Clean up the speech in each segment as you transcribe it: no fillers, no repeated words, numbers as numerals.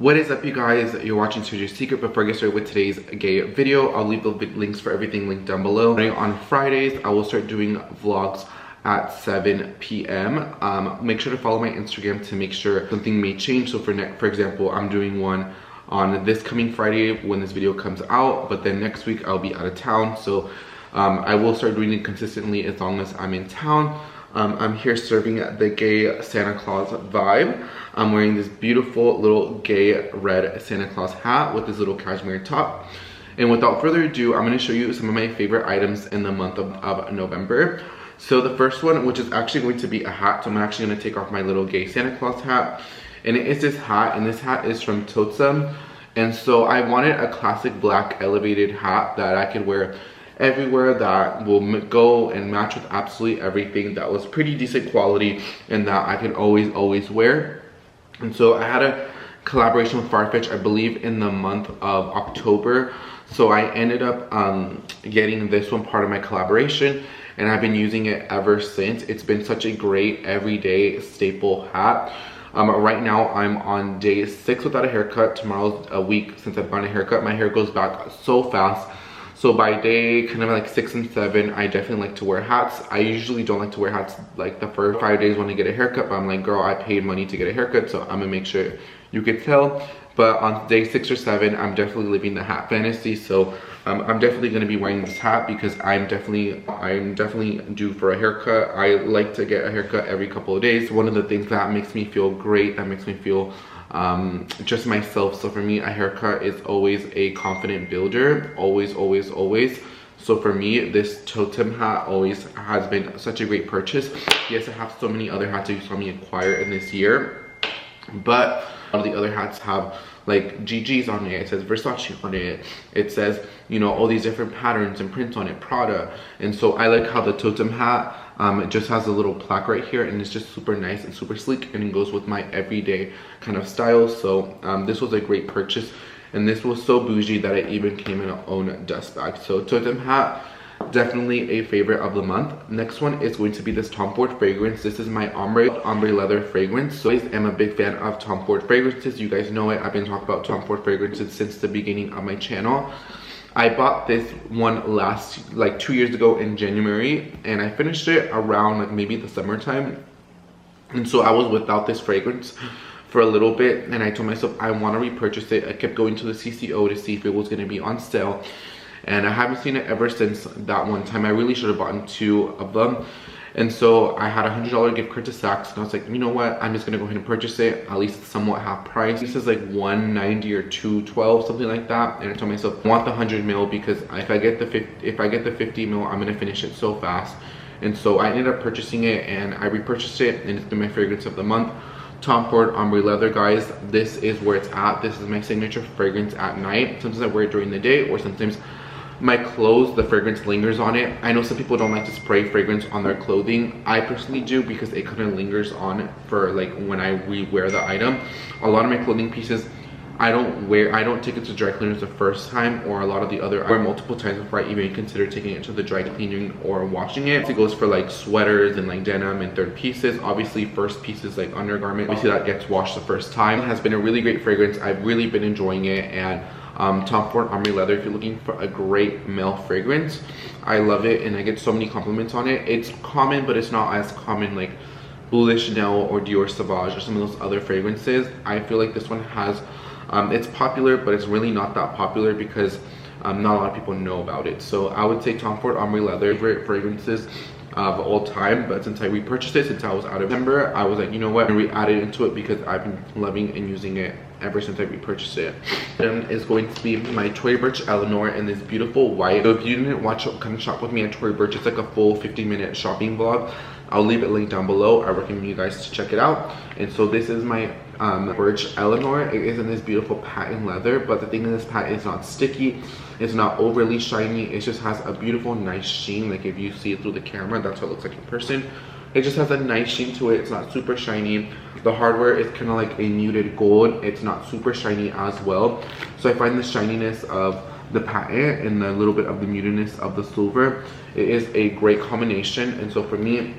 What is up, you guys? You're watching Stranger Secret. Before I get started with today's gay video, I'll leave the links for everything linked down below. On Fridays, I will start doing vlogs at 7 p.m. Make sure to follow my Instagram to make sure something may change. So for example, I'm doing one on this coming Friday when this video comes out, but then next week I'll be out of town. So I will start doing it consistently as long as I'm in town. I'm here serving the gay Santa Claus vibe. I'm wearing this beautiful little gay red Santa Claus hat with this little cashmere top. And without further ado, I'm going to show you some of my favorite items in the month of November. So the first one, which is actually going to be a hat. So I'm actually going to take off my little gay Santa Claus hat. And it is this hat, and this hat is from TOTEME. And so I wanted a classic black elevated hat that I could wear everywhere, that will go and match with absolutely everything, that was pretty decent quality and that I can always wear. And so I had a collaboration with Farfetch, I believe in the month of October. So I ended up getting this one part of my collaboration, and I've been using it ever since. It's been such a great everyday staple hat. Right now I'm on day 6 without a haircut. Tomorrow's a week since I've gotten a haircut. My hair grows back so fast. So by day kind of like 6 and 7, I definitely like to wear hats. I usually don't like to wear hats like the first 5 days when I get a haircut, but I'm like, girl, I paid money to get a haircut, so I'm gonna make sure you could tell. But on day 6 or 7, I'm definitely living the hat fantasy. So I'm definitely gonna be wearing this hat because I'm definitely due for a haircut. I like to get a haircut every couple of days. One of the things that makes me feel great, that makes me feel just myself. So for me, a haircut is always a confident builder, always. So for me, this TOTEME hat always has been such a great purchase. Yes, I have so many other hats that you saw me acquire in this year, but a lot of the other hats have like GG's on it, it says Versace on it, it says, you know, all these different patterns and prints on it, Prada. And so I like how the TOTEME hat, it just has a little plaque right here, and it's just super nice and super sleek, and it goes with my everyday kind of style. So this was a great purchase, and this was so bougie that it even came in its own dust bag. So TOTEME hat, definitely a favorite of the month. Next one is going to be this Tom Ford fragrance. This is my ombre leather fragrance. So I am a big fan of Tom Ford fragrances. You guys know it. I've been talking about Tom Ford fragrances since the beginning of my channel. I bought this one like 2 years ago in January, and I finished it around like maybe the summertime. And so I was without this fragrance for a little bit, and I told myself I want to repurchase it. I kept going to the CCO to see if it was going to be on sale, and I haven't seen it ever since that one time. I really should have bought 2 of them. And so I had a $100 gift card to Saks, and I was like, you know what, I'm just gonna go ahead and purchase it. At least it's somewhat half price. This is like $190 or $212, something like that. And I told myself, I want the 100 ml because if I get the 50 ml, I'm gonna finish it so fast. And so I ended up purchasing it, and I repurchased it, and it's been my fragrance of the month. Tom Ford ombre leather, guys. This is where it's at. This is my signature fragrance at night. Sometimes I wear it during the day, or sometimes my clothes, the fragrance lingers on it. I know some people don't like to spray fragrance on their clothing. I personally do because it kind of lingers on for like when I re-wear the item. A lot of my clothing pieces, I don't take it to dry cleaners the first time, or a lot of the other, I wear multiple times before I even consider taking it to the dry cleaning or washing it. It goes for like sweaters and like denim and third pieces. Obviously first pieces like undergarment, obviously that gets washed the first time. It has been a really great fragrance. I've really been enjoying it. And Tom Ford ombre leather, if you're looking for a great male fragrance, I love it, and I get so many compliments on it. It's common, but it's not as common like Bleu Chanel or Dior Sauvage or some of those other fragrances. I feel like this one has, it's popular, but it's really not that popular because not a lot of people know about it. So I would say Tom Ford ombre leather, favorite fragrances of all time. But since I repurchased it, since I was out of December, I was like, you know what, I'm gonna re-add it into it because I've been loving and using it ever since I repurchased it. Then is going to be my Tory Burch Eleanor in this beautiful white. So if you didn't come and shop with me at Tory Burch, it's like a full 50-minute shopping vlog. I'll leave it linked down below. I recommend you guys to check it out. And so this is my Burch Eleanor. It is in this beautiful patent leather, but the thing in this patent is not sticky, it's not overly shiny, it just has a beautiful nice sheen. Like if you see it through the camera, that's what it looks like in person. It just has a nice sheen to it. It's not super shiny. The hardware is kind of like a muted gold. It's not super shiny as well. So I find the shininess of the patent and the little bit of the mutedness of the silver, it is a great combination. And so for me,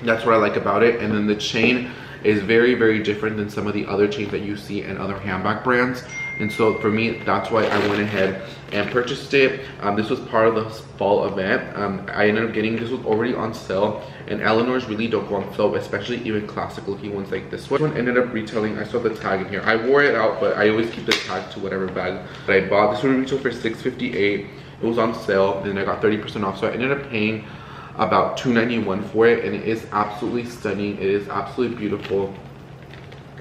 that's what I like about it. And then the chain is very, very different than some of the other chains that you see in other handbag brands. And so for me, that's why I went ahead and purchased it. This was part of the fall event. I ended up getting, this was already on sale, and Eleanor's really don't go on sale, especially even classic looking ones like this one. This one ended up retailing, I saw the tag in here. I wore it out, but I always keep the tag to whatever bag that I bought. This one retailed for $6.58. It was on sale, and then I got 30% off, so I ended up paying about $2.91 for it, and it is absolutely stunning. It is absolutely beautiful,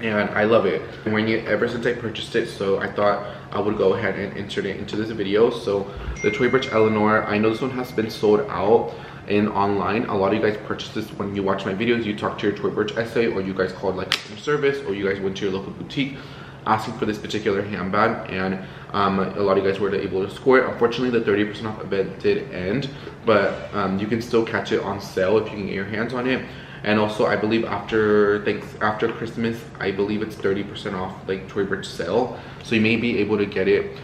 and I love it. I'm wearing it ever since I purchased it, so I thought I would go ahead and insert it into this video. So the Tory Burch Eleanor, I know this one has been sold out in online. A lot of you guys purchased this when you watch my videos. You talk to your Tory Burch essay, or you guys called like customer service, or you guys went to your local boutique asking for this particular handbag, and a lot of you guys were able to score it. Unfortunately, the 30% off event did end, but you can still catch it on sale if you can get your hands on it. And also, I believe after Christmas, I believe it's 30% off, like Tory Burch sale. So you may be able to get it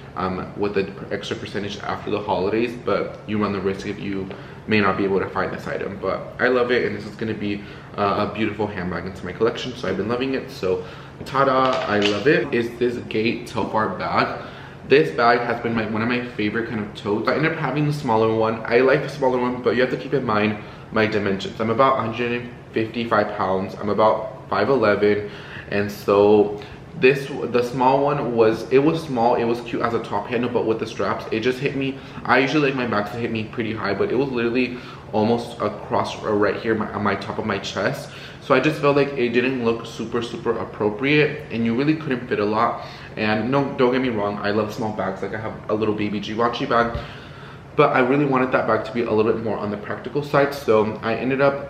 with an extra percentage after the holidays, but you run the risk if you may not be able to find this item. But I love it, and this is going to be a beautiful handbag into my collection, so I've been loving it. So ta-da, I love it. Is this Gate Telfar bag. This bag has been one of my favorite kind of totes. I ended up having the smaller one. I like the smaller one, but you have to keep in mind my dimensions. I'm about 155 pounds. I'm about 5'11", and so the small one was small. It was cute as a top handle, but with the straps, it just hit me. I usually like my bags to hit me pretty high, but it was literally almost across right here on my top of my chest. So I just felt like it didn't look super appropriate, and you really couldn't fit a lot. And no, don't get me wrong, I love small bags. Like I have a little baby Givenchy bag, but I really wanted that bag to be a little bit more on the practical side. So I ended up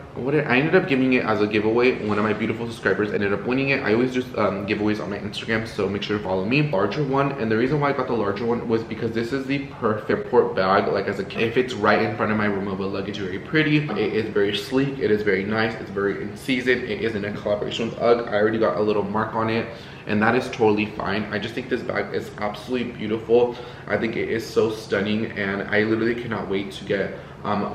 giving it as a giveaway. One of my beautiful subscribers ended up winning it. I always just giveaways on my Instagram, so make sure to follow me. Larger one, and the reason why I got the larger one was because this is the perfect port bag. Like as a kid, it fits right in front of my removable luggage. Very pretty. It is very sleek. It is very nice. It's very in season. It is in a collaboration with UGG. I already got a little mark on it, and that is totally fine. I just think this bag is absolutely beautiful. I think it is so stunning, and I literally cannot wait to get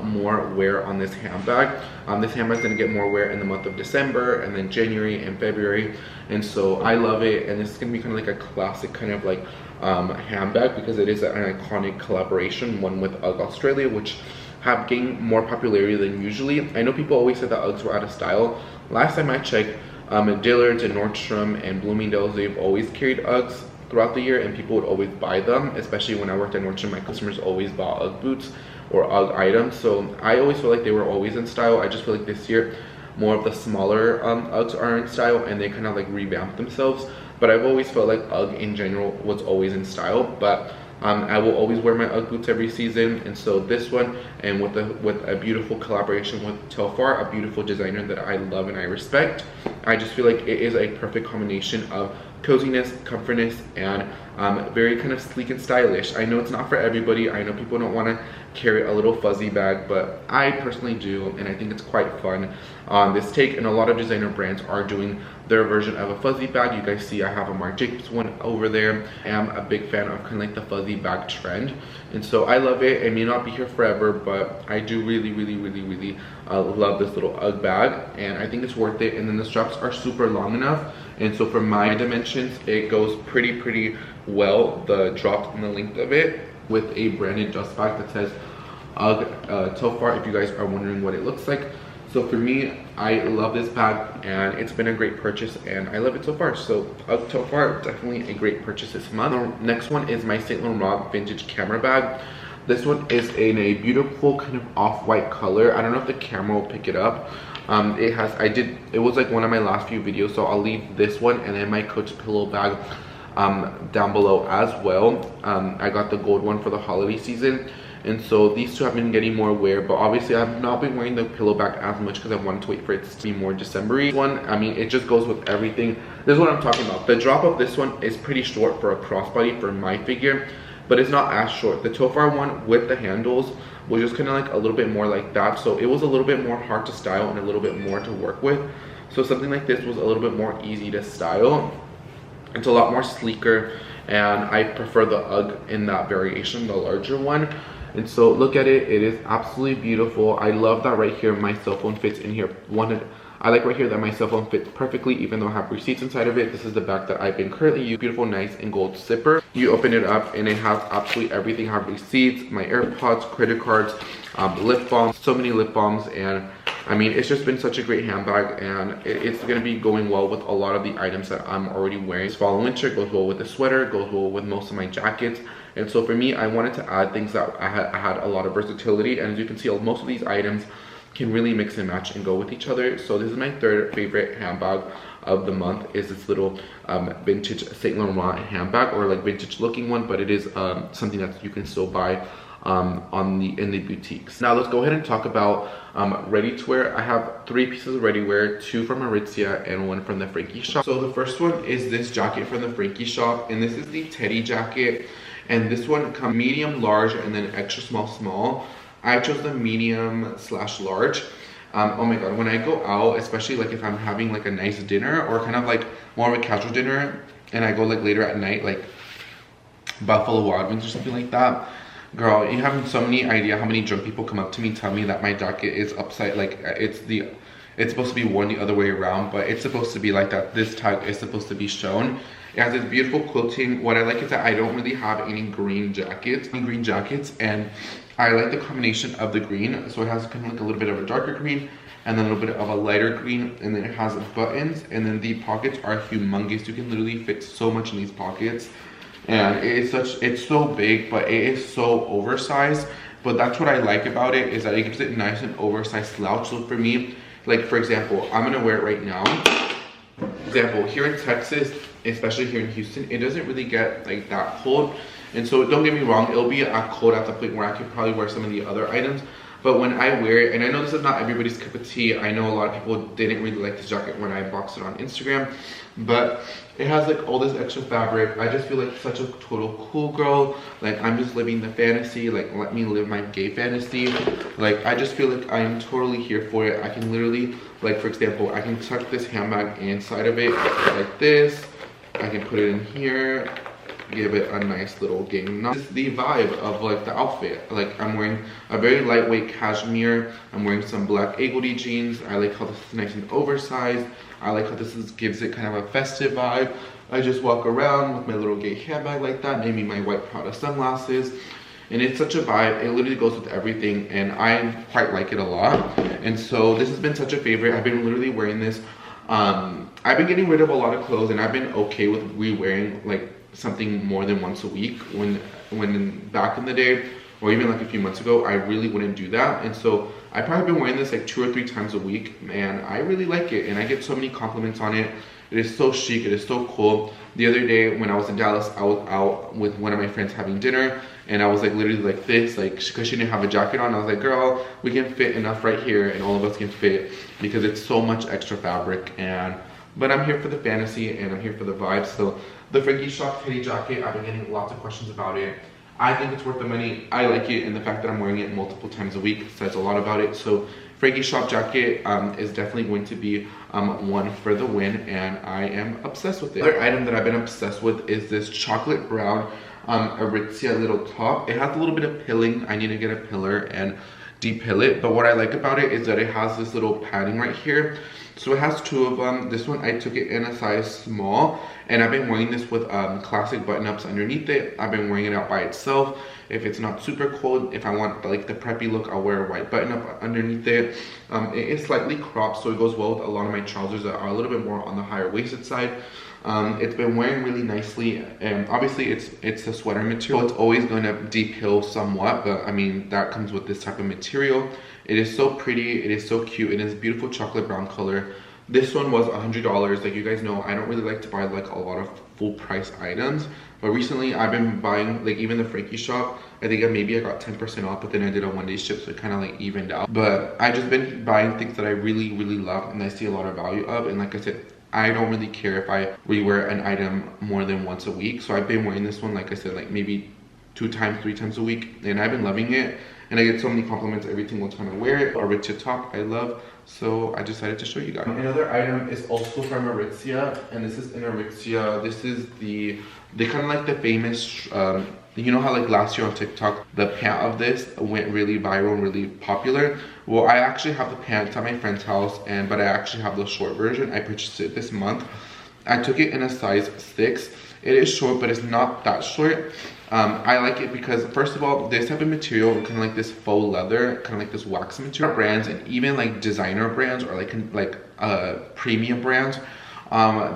more wear on this handbag. This handbag's gonna get more wear in the month of December, and then January and February, and so I love it. And this is gonna be kind of like a classic kind of like handbag, because it is an iconic collaboration, one with UGG Australia, which have gained more popularity than usually. I know people always said that UGGs were out of style. Last time I checked, Dillard's and Nordstrom and Bloomingdale's, they've always carried UGGs throughout the year, and people would always buy them. Especially when I worked at Nordstrom, my customers always bought UGG boots or UGG items, so I always feel like they were always in style. I just feel like this year more of the smaller UGGs are in style, and they kind of like revamped themselves. But I've always felt like UGG in general was always in style. But I will always wear my UGG boots every season, and so this one, and with a beautiful collaboration with Telfar, a beautiful designer that I love and I respect, I just feel like it is a perfect combination of coziness, comfortness, and very kind of sleek and stylish. I know it's not for everybody. I know people don't want to carry a little fuzzy bag, but I personally do, and I think it's quite fun on this take. And a lot of designer brands are doing their version of a fuzzy bag. You guys see I have a Marc Jacobs one over there. I am a big fan of kind of like the fuzzy bag trend, and so I love it. It may not be here forever, but I do really love this little UGG bag, and I think it's worth it. And then the straps are super long enough, and so for my dimensions, it goes pretty well, the drop and the length of it, with a branded dust bag that says UGG Telfar, if you guys are wondering what it looks like. So for me, I love this bag, and it's been a great purchase, and I love it so far. So UGG Telfar, definitely a great purchase this month. The next one is my Saint Laurent vintage camera bag. This one is in a beautiful kind of off-white color. I don't know if the camera will pick it up. It was like one of my last few videos, so I'll leave this one and then my Coach pillow bag down below as well. I got the gold one for the holiday season, and so these two have been getting more wear, but obviously I've not been wearing the pillow bag as much because I wanted to wait for it to be more December-y. One, I mean, it just goes with everything. This is what I'm talking about. The drop of this one is pretty short for a crossbody for my figure, but it's not as short. The Telfar one with the handles was just kind of like a little bit more like that, so it was a little bit more hard to style and a little bit more to work with. So something like this was a little bit more easy to style. It's a lot more sleeker, and I prefer the UGG in that variation, the larger one. And so look at it, it is absolutely beautiful. I love that right here my cell phone fits in here. I like right here that my cell phone fits perfectly even though I have receipts inside of it. This is the bag that I've been currently using. Beautiful, nice and gold zipper. You open it up and it has absolutely everything. I have receipts, my AirPods, credit cards, lip balms, so many lip balms, and I mean, it's just been such a great handbag, and it's gonna be going well with a lot of the items that I'm already wearing. This fall and winter goes well with the sweater, goes well with most of my jackets. And so for me, I wanted to add things that I had a lot of versatility. And as you can see, most of these items can really mix and match and go with each other. So this is my third favorite handbag of the month, is this little vintage Saint Laurent handbag, or like vintage looking one, but it is something that you can still buy in the boutiques. Now let's go ahead and talk about ready to wear. I have 3 pieces of ready wear, 2 from Aritzia and 1 from the Frankie shop. So the first one is this jacket from the Frankie shop, and this is the Teddy jacket, and this one comes medium, large, and then extra small. I chose the medium / large. Oh my god, when I go out, especially like if I'm having like a nice dinner or kind of like more of a casual dinner, and I go like later at night, like Buffalo Wild Wings or something like that, girl, you have so many idea how many drunk people come up to me, tell me that my jacket is upside, like it's supposed to be worn the other way around, but it's supposed to be like that. This tag is supposed to be shown. It has this beautiful quilting. What I like is that I don't really have any green jackets, and I like the combination of the green. So it has kind of like a little bit of a darker green and then a little bit of a lighter green, and then it has buttons, and then the pockets are humongous. You can literally fit so much in these pockets. And it's so big, but it is so oversized. But that's what I like about it, is that it gives it nice and oversized slouch. So for me, like for example, I'm gonna wear it right now. For example, here in Texas, especially here in Houston, it doesn't really get like that cold. And so don't get me wrong, it'll be cold at the point where I could probably wear some of the other items. But when I wear it, and I know this is not everybody's cup of tea, I know a lot of people didn't really like this jacket when I boxed it on Instagram, but it has like all this extra fabric. I just feel like such a total cool girl. Like I'm just living the fantasy, like let me live my gay fantasy. Like I just feel like I am totally here for it. I can literally, like for example, I can tuck this handbag inside of it like this. I can put it in here, give it a nice little game. This is the vibe of like the outfit. Like I'm wearing a very lightweight cashmere. I'm wearing some black Agody jeans. I like how this is nice and oversized. I like how this gives it kind of a festive vibe. I just walk around with my little gay handbag like that, maybe my white Prada sunglasses. And it's such a vibe. It literally goes with everything, and I quite like it a lot. And so this has been such a favorite. I've been literally wearing this. I've been getting rid of a lot of clothes, and I've been okay with re-wearing like something more than once a week. When back in the day, or even like a few months ago, I really wouldn't do that. And so I've probably been wearing this like 2 or 3 times a week, and I really like it, and I get so many compliments on it. It is so chic, it is so cool. The other day when I was in Dallas, I was out with one of my friends having dinner, and I was like literally like this, like because she didn't have a jacket on. I was like, girl, we can fit enough right here, and all of us can fit, because it's so much extra fabric. But I'm here for the fantasy, and I'm here for the vibe. So the Frankie shop Teddy jacket, I've been getting lots of questions about it. I think it's worth the money. I like it, and the fact that I'm wearing it multiple times a week says a lot about it. So Frankie shop jacket is definitely going to be one for the win, and I am obsessed with it. Another item that I've been obsessed with is this chocolate brown Aritzia little top. It has a little bit of pilling. I need to get a pillar and depill it, but what I like about it is that it has this little padding right here. So it has 2 of them. This one I took it in a size small, and I've been wearing this with classic button-ups underneath it. I've been wearing it out by itself. If it's not super cold, if I want like the preppy look, I'll wear a white button-up underneath it. It is slightly cropped, so it goes well with a lot of my trousers that are a little bit more on the higher waisted side. It's been wearing really nicely, and obviously it's a sweater material. It's always going to depill somewhat, but I mean that comes with this type of material. It is so pretty, it is so cute, it is beautiful chocolate brown color. This one was $100. Like you guys know, I don't really like to buy like a lot of full price items, but recently I've been buying like even the Frankie shop. I think maybe I got 10% off, but then I did a one-day ship, so it kind of like evened out. But I just been buying things that I really love, and I see a lot of value of. And like I said, I don't really care if I rewear an item more than once a week. So I've been wearing this one, like I said, like maybe 2 times, 3 times a week, and I've been loving it. And I get so many compliments every single time I wear it. Aritzia top, I love. So I decided to show you guys. Another item is also from Aritzia, and this is in Aritzia. This is they kind of like the famous, you know how like last year on TikTok, the pant of this went really viral and really popular? Well, I actually have the pants at my friend's house, but I actually have the short version. I purchased it this month. I took it in a size 6. It is short, but it's not that short. I like it because, first of all, this type of material, kind of like this faux leather, kind of like this wax material brands, and even like designer brands or like premium brands,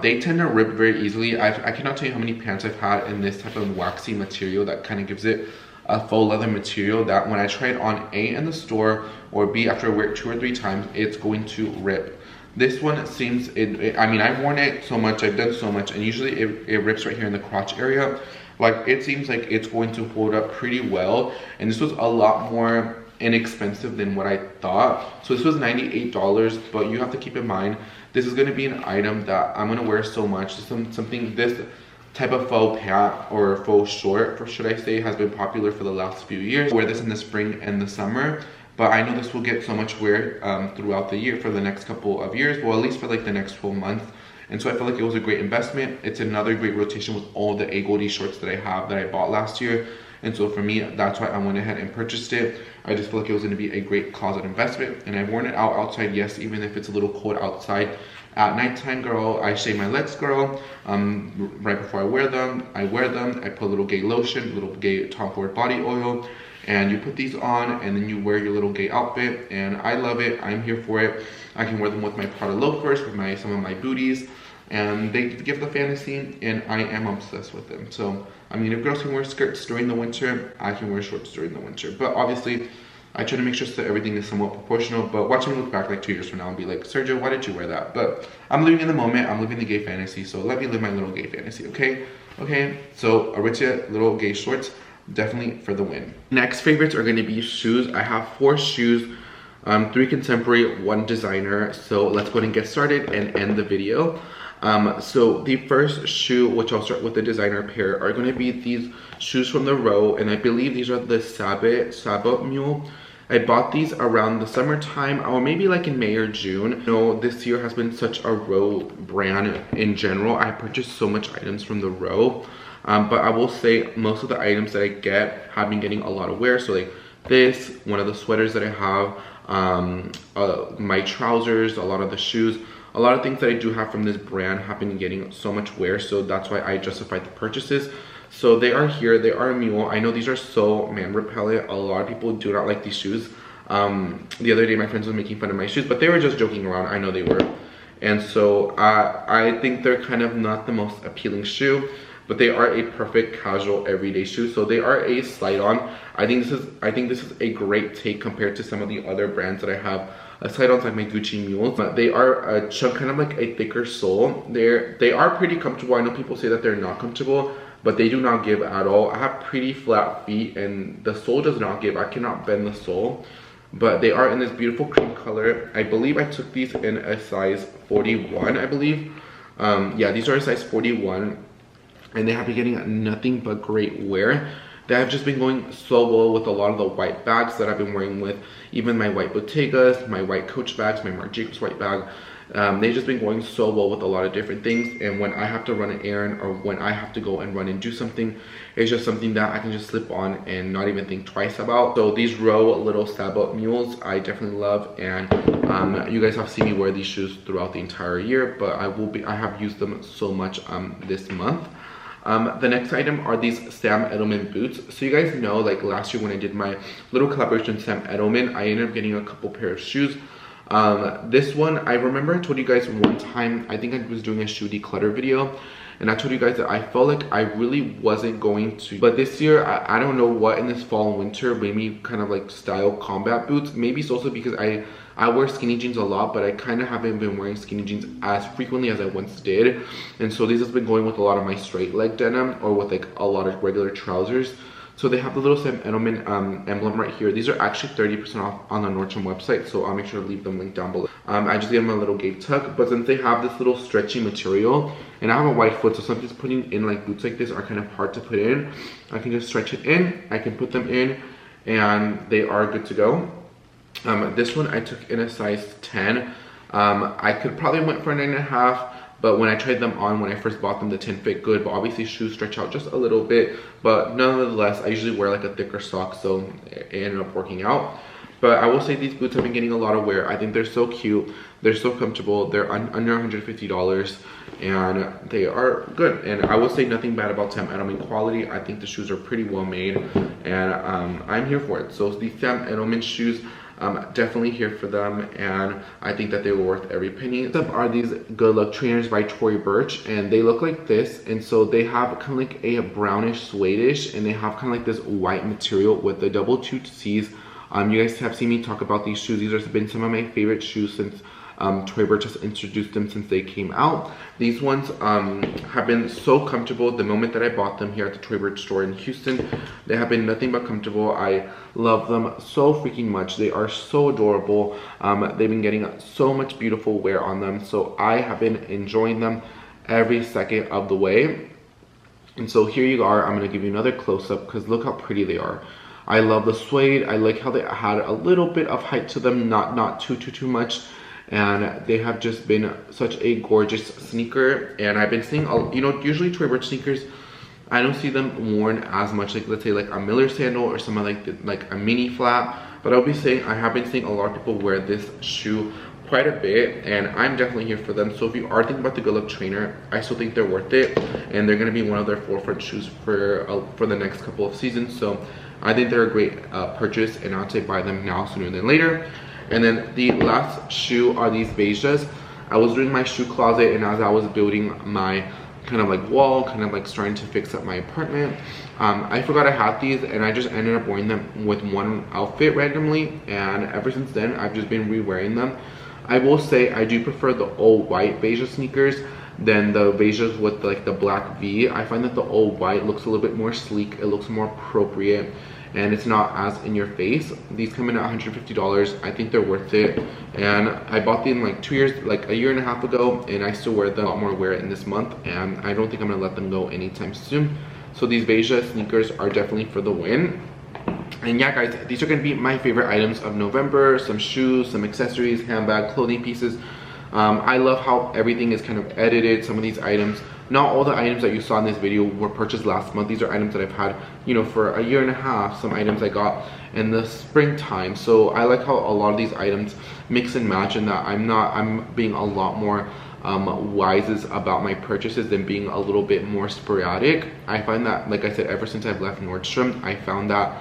they tend to rip very easily. I cannot tell you how many pants I've had in this type of waxy material that kind of gives it a faux leather material that when I try it on A in the store or B after I wear it 2 or 3 times, it's going to rip. This one seems, I mean, I've worn it so much, I've done so much, and usually it rips right here in the crotch area. Like, it seems like it's going to hold up pretty well, and this was a lot more inexpensive than what I thought. So this was $98, but you have to keep in mind, this is gonna be an item that I'm gonna wear so much. This type of faux pant or faux short, should I say, has been popular for the last few years. I wear this in the spring and the summer. But I know this will get so much wear throughout the year for the next couple of years, well, at least for like the next 12 months. And so I feel like it was a great investment. It's another great rotation with all the A Goldie shorts that I have that I bought last year. And so for me, that's why I went ahead and purchased it. I just feel like it was gonna be a great closet investment. And I've worn it out outside, yes, even if it's a little cold outside. At nighttime, girl, I shave my legs, girl. Right before I wear them, I put a little gay lotion, a little gay Tom Ford body oil. And you put these on, and then you wear your little gay outfit, and I love it. I'm here for it. I can wear them with my Prada loafers, with some of my booties, and they give the fantasy, and I am obsessed with them. So, I mean, if girls can wear skirts during the winter, I can wear shorts during the winter. But obviously, I try to make sure that everything is somewhat proportional. But watch me look back like 2 years from now and be like, Sergio, why did you wear that? But I'm living in the moment. I'm living the gay fantasy. So let me live my little gay fantasy, okay? Okay, so Aritzia little gay shorts. Definitely for the win. Next favorites are going to be shoes. I have 4 shoes, 3 contemporary, 1 designer. So let's go ahead and get started and end the video. So the first shoe, which I'll start with the designer pair, are going to be these shoes from the Row, and I believe these are the Sabot Mule. I bought these around the summertime, or maybe like in May or June. You know, this year has been such a Row brand in general. I purchased so much items from the Row. But I will say most of the items that I get have been getting a lot of wear. So like this, one of the sweaters that I have, my trousers, a lot of the shoes, a lot of things that I do have from this brand have been getting so much wear. So that's why I justified the purchases. So they are here, they are a mule. I know these are so man repellent. A lot of people do not like these shoes. The other day my friends were making fun of my shoes, but they were just joking around. I know they were. And so I think they're kind of not the most appealing shoe, but they are a perfect casual everyday shoe. So they are a slide on. I think this is a great take compared to some of the other brands that I have. Slide ons like my Gucci mules. They are a chunk, kind of like a thicker sole. They are pretty comfortable. I know people say that they're not comfortable, but they do not give at all. I have pretty flat feet and the sole does not give. I cannot bend the sole. But they are in this beautiful cream color. I believe I took these in a size 41, I believe. Yeah, these are a size 41. And they have been getting nothing but great wear. They have just been going so well with a lot of the white bags that I've been wearing with even my white Bottegas, my white Coach bags, my Marc Jacobs white bag. They've just been going so well with a lot of different things. And when I have to run an errand or when I have to go and run and do something, it's just something that I can just slip on and not even think twice about. So these Row little Sabot mules, I definitely love. And you guys have seen me wear these shoes throughout the entire year, but I have used them so much this month. The next item are these Sam Edelman boots. So you guys know, like last year when I did my little collaboration with Sam Edelman, I ended up getting a couple pair of shoes. This one, I remember I told you guys one time, I think I was doing a shoe declutter video, and I told you guys that I felt like I really wasn't going to. But this year, I don't know what in this fall and winter made me kind of like style combat boots. Maybe it's also because I wear skinny jeans a lot, but I kind of haven't been wearing skinny jeans as frequently as I once did. And so these have been going with a lot of my straight leg denim or with like a lot of regular trousers. So they have the little Sam Edelman emblem right here. These are actually 30% off on the Nordstrom website, so I'll make sure to leave them linked down below. I just gave them a little gave tuck, but since they have this little stretchy material, and I have a white foot, so sometimes putting in like boots like this are kind of hard to put in. I can just stretch it in, I can put them in, and they are good to go. This one I took in a size 10. I could probably went for a 9.5, but when I tried them on, when I first bought them, the 10 fit good, but obviously shoes stretch out just a little bit. But nonetheless, I usually wear like a thicker sock, so it ended up working out. But I will say these boots have been getting a lot of wear. I think they're so cute. They're so comfortable. They're under $150 and they are good. And I will say nothing bad about Sam Edelman quality. I think the shoes are pretty well made and I'm here for it. So these Sam Edelman shoes, definitely here for them, and I think that they were worth every penny. Next up are these Good Luck trainers by Tory Burch, and they look like this. And so they have kind of like a brownish suede-ish, and they have kind of like this white material with the double toot C's. You guys have seen me talk about these shoes. These have been some of my favorite shoes since Tory Burch has introduced them since they came out. These ones have been so comfortable. The moment that I bought them here at the Tory Burch store in Houston, they have been nothing but comfortable. I love them so freaking much. They are so adorable. They've been getting so much beautiful wear on them, so I have been enjoying them every second of the way. And so here you are. I'm going to give you another close-up because look how pretty they are. I love the suede. I like how they had a little bit of height to them, not too much. And they have just been such a gorgeous sneaker. And I've been seeing, you know, usually Tory Burch sneakers, I don't see them worn as much, like let's say like a Miller sandal or something like a mini flat. But I'll be saying I have been seeing a lot of people wear this shoe quite a bit, and I'm definitely here for them. So if you are thinking about the Good Luck trainer, I still think they're worth it, and they're going to be one of their forefront shoes for the next couple of seasons. So I think they're a great purchase, and I'll say buy them now sooner than later. And then the last shoe are these VEJAs. I was doing my shoe closet, and as I was building my kind of like wall, kind of like starting to fix up my apartment, I forgot I had these, and I just ended up wearing them with one outfit randomly, and ever since then I've just been re-wearing them. I will say I do prefer the all white VEJA sneakers than the VEJAs with like the black V. I find that the all white looks a little bit more sleek, it looks more appropriate, and it's not as in your face. These come in at $150. I think they're worth it, and I bought them like 2 years, like a year and a half ago, and I still wear them. A lot more wear it in this month, and I don't think I'm gonna let them go anytime soon. So these VEJA sneakers are definitely for the win. And yeah guys, these are gonna be my favorite items of November. Some shoes, some accessories, handbag, clothing pieces. I love how everything is kind of edited. Some of these items, not all the items that you saw in this video were purchased last month. These are items that I've had, you know, for a year and a half. Some items I got in the springtime. So I like how a lot of these items mix and match, and that I'm being a lot more wise about my purchases than being a little bit more sporadic. I find that, like I said, ever since I've left Nordstrom, I found that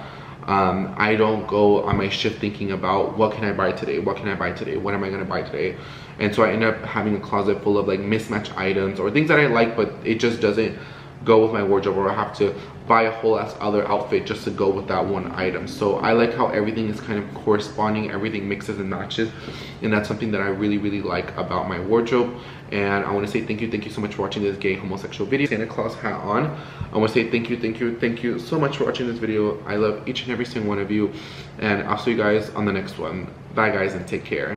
I don't go on my shift thinking about what can I buy today, what can I buy today, what am I gonna buy today. And so I end up having a closet full of like mismatched items or things that I like, but it just doesn't go with my wardrobe, or I have to buy a whole ass other outfit just to go with that one item. So I like how everything is kind of corresponding, everything mixes and matches, and that's something that I really like about my wardrobe. And I want to say thank you so much for watching this gay homosexual video. Santa Claus hat on. I want to say thank you so much for watching this video. I love each and every single one of you, and I'll see you guys on the next one. Bye guys, and take care.